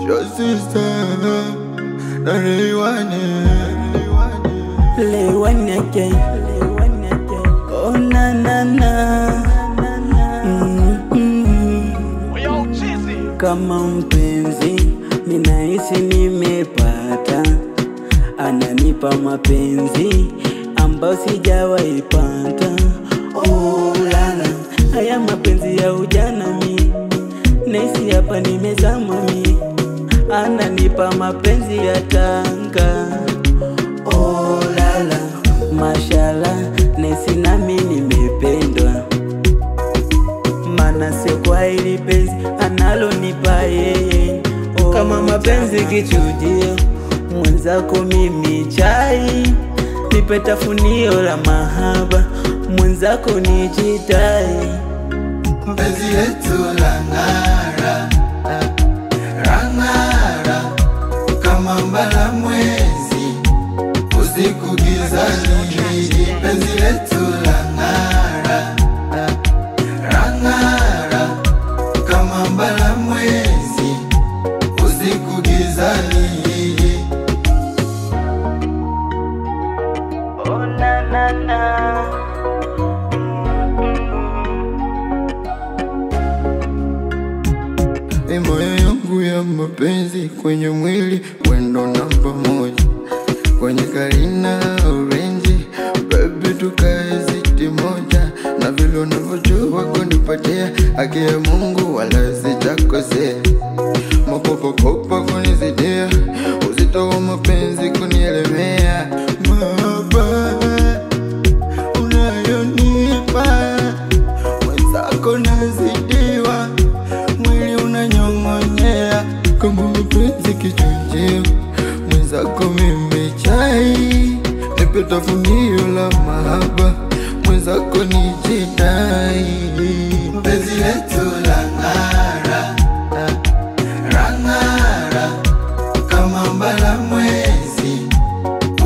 Your sister, not really want again. Oh na na na. Kama mpenzi ninahisi nimepata, ananipa mapenzi ambao sijawahi pata. Oh lala, haya mapenzi ya ujana mi nahisi hapa nimezama mi, ananipa mapenzi ya tanga. Oh lala, mashallah, nahisi nami nimependwa, mana sio kwa hili penzi analonipa yeye. Oh, kama mapenzi kichujio, mwenzako mimi chai, nipe tafunio la mahaba, mwenzako nijitai. Penzi letu la ngara, rangara, kama mbala mwezi, usiku gizani. Penzi letu la ngara, rangara, kama mbala mwezi, usiku gizani. Oh na na na. Moyo yangu ya mapenzi kwenye mwili wendo namba moja, kwenye Karina orange baby tukae ziti moja, na vile unavyojua kunipatia haki ya Mungu wala sijakosea, makopakopa kunizidia, uzito wa mapenzi kunielemea, mahaba unayonipa mwenzako nazidiwa, mwili unanyong'onyea kama mapenzi kichujio, mwenzako mimi chai, nipe tafunio la mahaba, mwenzako nijitai. Penzi letu la ngara, rangara, kama mbala mwezi,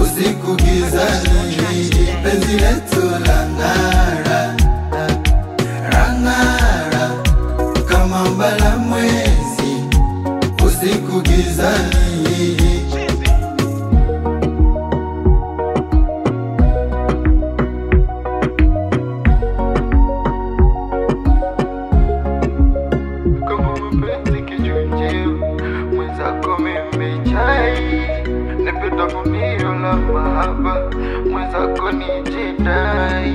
usiku gizani. Penzi letu la ngara, rangara, kama mbala mwezi, usiku gizani. Kama mapenzi kichujio, mwenzako mimi chai, nipe tafunio la mahaba, mwenzako nijitai.